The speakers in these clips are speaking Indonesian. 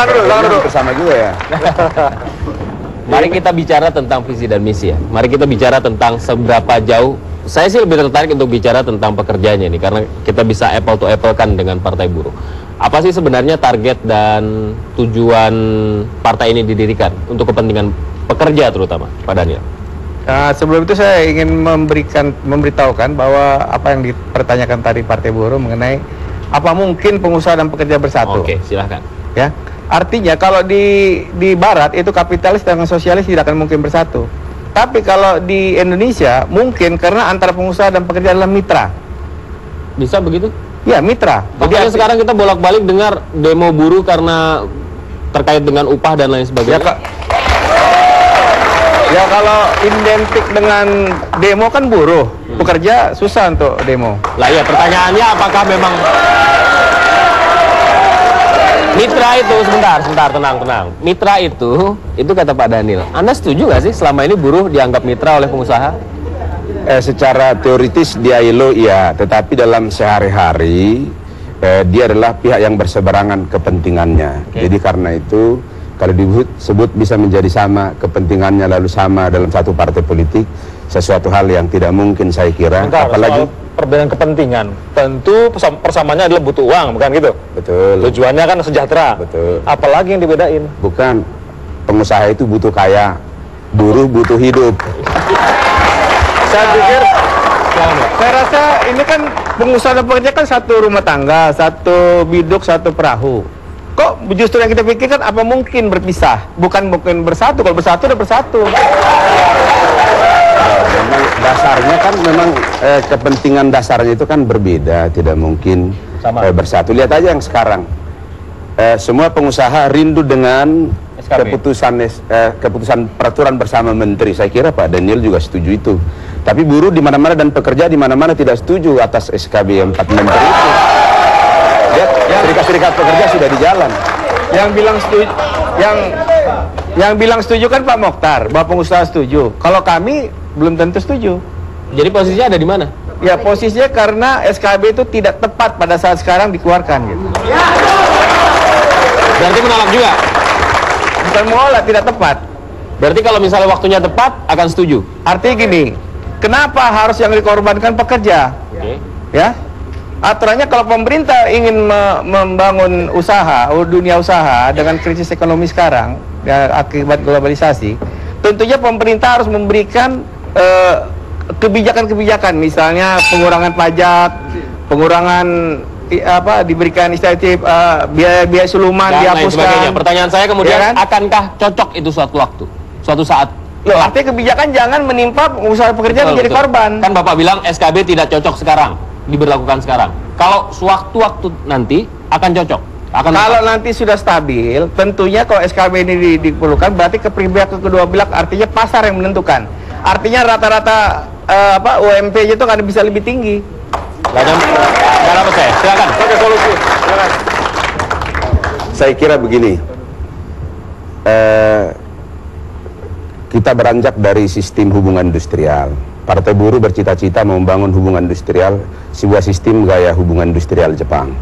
Tangan dulu. Bersama juga ya. Mari kita bicara tentang visi dan misi ya. Mari kita bicara tentang seberapa jauh. Saya sih lebih tertarik untuk bicara tentang pekerjanya ini karena kita bisa apple to apple kan dengan Partai Buruh. Apa sih sebenarnya target dan tujuan partai ini didirikan untuk kepentingan pekerja terutama, Pak Daniel? Sebelum itu saya ingin memberitahukan bahwa apa yang dipertanyakan tadi Partai Buruh mengenai apa mungkin pengusaha dan pekerja bersatu. Oke, silahkan. Ya, artinya kalau di Barat itu kapitalis dengan sosialis tidak akan mungkin bersatu. Tapi kalau di Indonesia mungkin karena antara pengusaha dan pekerja adalah mitra. Bisa begitu? Ya, mitra. Jadi sekarang kita bolak-balik dengar demo buruh karena terkait dengan upah dan lain sebagainya. Ya kalau identik dengan demo kan buruh, pekerja susah untuk demo. Lah ya, pertanyaannya apakah memang mitra itu, sebentar, tenang. Mitra itu kata Pak Daniel. Anda setuju nggak sih selama ini buruh dianggap mitra oleh pengusaha? Secara teoritis di ILO iya, tetapi dalam sehari-hari dia adalah pihak yang berseberangan kepentingannya. Jadi karena itu kalau disebut bisa menjadi sama kepentingannya lalu sama dalam satu partai politik, sesuatu hal yang tidak mungkin saya kira. Apalagi perbedaan kepentingan, tentu persamaannya adalah butuh uang, bukan gitu? Betul. Tujuannya kan sejahtera. Betul. Apalagi yang dibedain? Bukan, pengusaha itu butuh kaya, buruh butuh hidup. Saya pikir, saya rasa ini kan pengusaha dan pekerja kan satu rumah tangga, satu biduk, satu perahu. Kok justru yang kita pikirkan apa mungkin berpisah? Bukan mungkin bersatu, kalau bersatu udah bersatu. Memang dasarnya kan memang kepentingan dasarnya itu kan berbeda, tidak mungkin bersatu. Lihat aja yang sekarang, semua pengusaha rindu dengan keputusan peraturan bersama menteri. Saya kira Pak Daniel juga setuju itu. Tapi buruh di mana-mana dan pekerja di mana-mana tidak setuju atas SKB 4 menteri itu. Serikat-serikat pekerja sudah di jalan. Yang bilang setuju kan Pak Mokhtar, bahwa pengusaha setuju. Kalau kami belum tentu setuju. Jadi posisinya ada di mana? Ya posisinya karena SKB itu tidak tepat pada saat sekarang dikeluarkan gitu. Berarti menolak juga? Bukan menolak, tidak tepat. Berarti kalau misalnya waktunya tepat akan setuju? Artinya gini, kenapa harus yang dikorbankan pekerja? Ya, aturannya kalau pemerintah ingin membangun usaha, dunia usaha dengan krisis ekonomi sekarang ya, akibat globalisasi, tentunya pemerintah harus memberikan kebijakan-kebijakan, misalnya pengurangan pajak, pengurangan diberikan insentif biaya suluman dihapuskan. Pertanyaan saya kemudian, ya kan? Akankah cocok itu suatu saat? Loh, artinya kebijakan jangan menimpa usaha pekerja menjadi korban. Kan Bapak bilang SKB tidak cocok sekarang, diberlakukan sekarang. Kalau sewaktu-waktu nanti akan cocok. Kalau nanti sudah stabil, tentunya kalau SKB ini diperlukan, berarti kedua belah, artinya pasar yang menentukan. Artinya rata-rata UMP-nya itu kan bisa lebih tinggi. Gak dapat saya. Silakan. Oke, solusi. Silakan. Saya kira begini. Kita beranjak dari sistem hubungan industrial. Partai Buruh bercita-cita membangun hubungan industrial, sebuah sistem gaya hubungan industrial Jepang.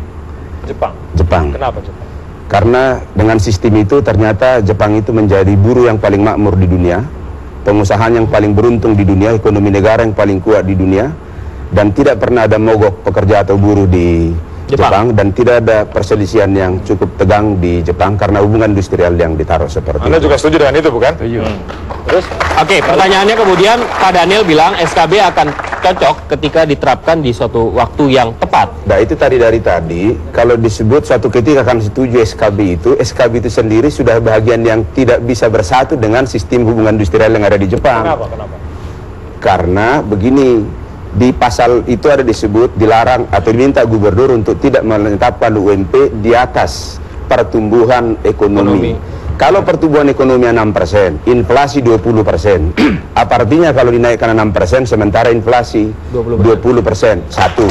Jepang. Kenapa Jepang? Karena dengan sistem itu ternyata Jepang itu menjadi buruh yang paling makmur di dunia, pengusaha yang paling beruntung di dunia, ekonomi negara yang paling kuat di dunia, dan tidak pernah ada mogok pekerja atau buruh di Jepang, dan tidak ada perselisihan yang cukup tegang di Jepang karena hubungan industrial yang ditaruh seperti Anda itu. juga setuju dengan itu, bukan? Setuju. Terus? Oke, pertanyaannya kemudian Pak Daniel bilang SKB akan cocok ketika diterapkan di suatu waktu yang tepat. Nah itu dari tadi, kalau disebut suatu ketika akan setuju SKB itu sendiri sudah bagian yang tidak bisa bersatu dengan sistem hubungan industrial yang ada di Jepang. Kenapa? Karena begini, di pasal itu ada disebut dilarang atau diminta gubernur untuk tidak menetapkan UMP di atas pertumbuhan ekonomi. Kalau pertumbuhan ekonomi 6%, inflasi 20%, apa artinya kalau dinaikkan 6% sementara inflasi 20%? Satu.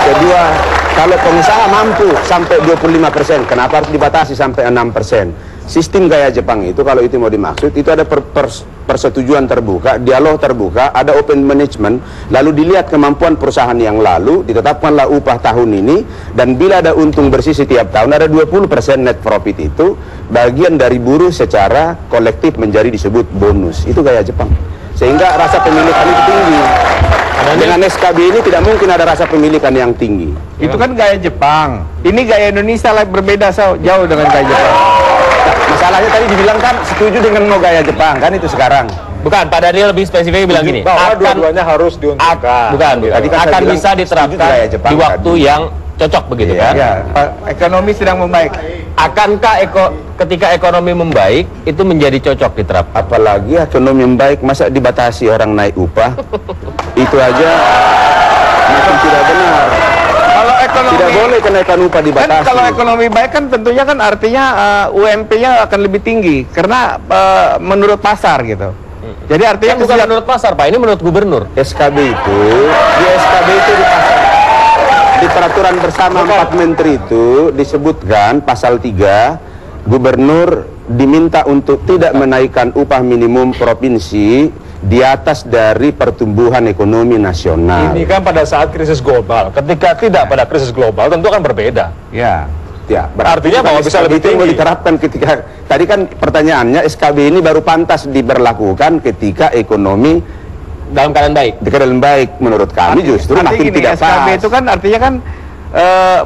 Kedua, kalau pengusaha mampu sampai 25%, kenapa harus dibatasi sampai 6%? Sistem gaya Jepang itu, kalau itu mau dimaksud, itu ada persetujuan terbuka, dialog terbuka, ada open management, lalu dilihat kemampuan perusahaan yang lalu, ditetapkanlah upah tahun ini, dan bila ada untung bersih setiap tahun, ada 20% net profit itu, bagian dari buruh secara kolektif menjadi disebut bonus. Itu gaya Jepang. Sehingga rasa pemilikan itu tinggi. Dengan SKB ini tidak mungkin ada rasa pemilikan yang tinggi. Itu kan gaya Jepang. Ini gaya Indonesia lah, berbeda jauh dengan gaya Jepang. Masalahnya tadi dibilang kan setuju dengan mau gaya Jepang, kan itu sekarang. Bukan, Pak Daniel lebih spesifik bilang gini, bahwa dua-duanya harus diuntungkan. Bukan, Tadi kan saya akan bilang bisa diterapkan gaya Jepang di waktu tadi. yang cocok begitu kan? Ya, ekonomi sedang membaik. Akankah ketika ekonomi membaik itu menjadi cocok diterapkan? Apalagi ekonomi yang baik, masa dibatasi orang naik upah? Itu aja makin tidak benar. Kalau ekonomi Tidak boleh kenaikan upah kan, dibatasi. kalau ekonomi baik kan tentunya kan artinya UMP-nya akan lebih tinggi karena menurut pasar gitu. Jadi artinya Kan bukan menurut pasar, Pak, ini menurut gubernur. SKB itu, di SKB itu di peraturan bersama 4 menteri itu disebutkan pasal 3, gubernur diminta untuk tidak menaikkan upah minimum provinsi di atas dari pertumbuhan ekonomi nasional. Ini kan pada saat krisis global. Ketika tidak pada krisis global, tentu kan berbeda. ya. Ya, Artinya bahwa bisa lebih itu tinggi. diterapkan ketika tadi kan pertanyaannya SKB ini baru pantas diberlakukan ketika ekonomi Dalam keadaan baik. keadaan baik. Menurut kami justru Artinya makin gini, tidak SKB pas. itu kan artinya kan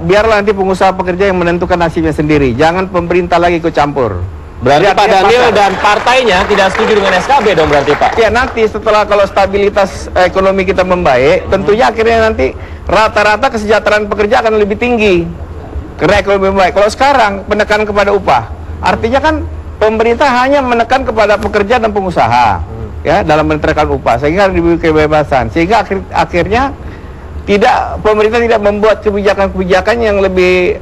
biarlah nanti pengusaha pekerja yang menentukan nasibnya sendiri. Jangan pemerintah lagi ikut campur. Berarti Jadi Pak artinya Daniel pasar. dan partainya tidak setuju dengan SKB dong berarti, Pak? Ya nanti setelah kalau stabilitas ekonomi kita membaik, tentunya akhirnya nanti rata-rata kesejahteraan pekerja akan lebih tinggi karena ekonomi membaik. Kalau sekarang penekanan kepada upah, artinya kan pemerintah hanya menekan kepada pekerja dan pengusaha, ya dalam menekan upah sehingga diberi kebebasan, sehingga akhirnya pemerintah tidak membuat kebijakan-kebijakan yang lebih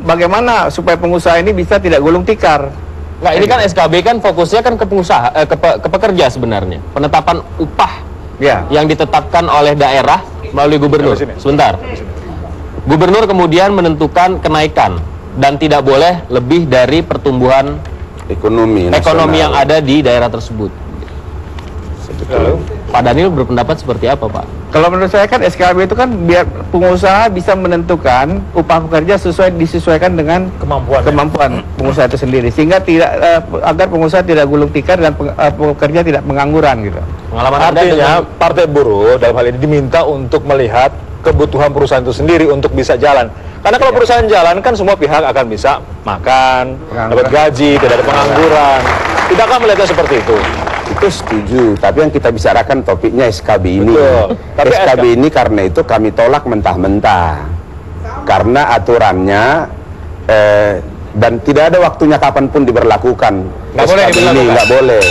bagaimana supaya pengusaha ini bisa tidak gulung tikar. Nah, ini kan SKB kan fokusnya kan ke pengusaha, ke pekerja sebenarnya. Penetapan upah Ya. yang ditetapkan oleh daerah melalui gubernur. Sini. Sebentar. Gubernur kemudian menentukan kenaikan dan tidak boleh lebih dari pertumbuhan Ekonomi yang nasional. ada di daerah tersebut. Sebetulnya. Pak Daniel berpendapat seperti apa, Pak? Kalau menurut saya kan SKB itu kan biar pengusaha bisa menentukan upah pekerja disesuaikan dengan kemampuan pengusaha itu sendiri, sehingga tidak agar pengusaha tidak gulung tikar dan pekerja tidak pengangguran gitu. Pengalaman Anda Artinya dengan partai buruh dalam hal ini diminta untuk melihat kebutuhan perusahaan itu sendiri untuk bisa jalan. Karena kalau perusahaan jalan kan semua pihak akan bisa makan, dapat gaji, tidak ada pengangguran. Tidakkah melihatnya seperti itu? Itu setuju, tapi yang kita bicarakan topiknya SKB ini. Betul. Tapi SKB ini karena itu kami tolak mentah-mentah. Karena aturannya dan tidak ada waktunya kapanpun diberlakukan. Nggak boleh SKB ini diberlakukan. nggak boleh.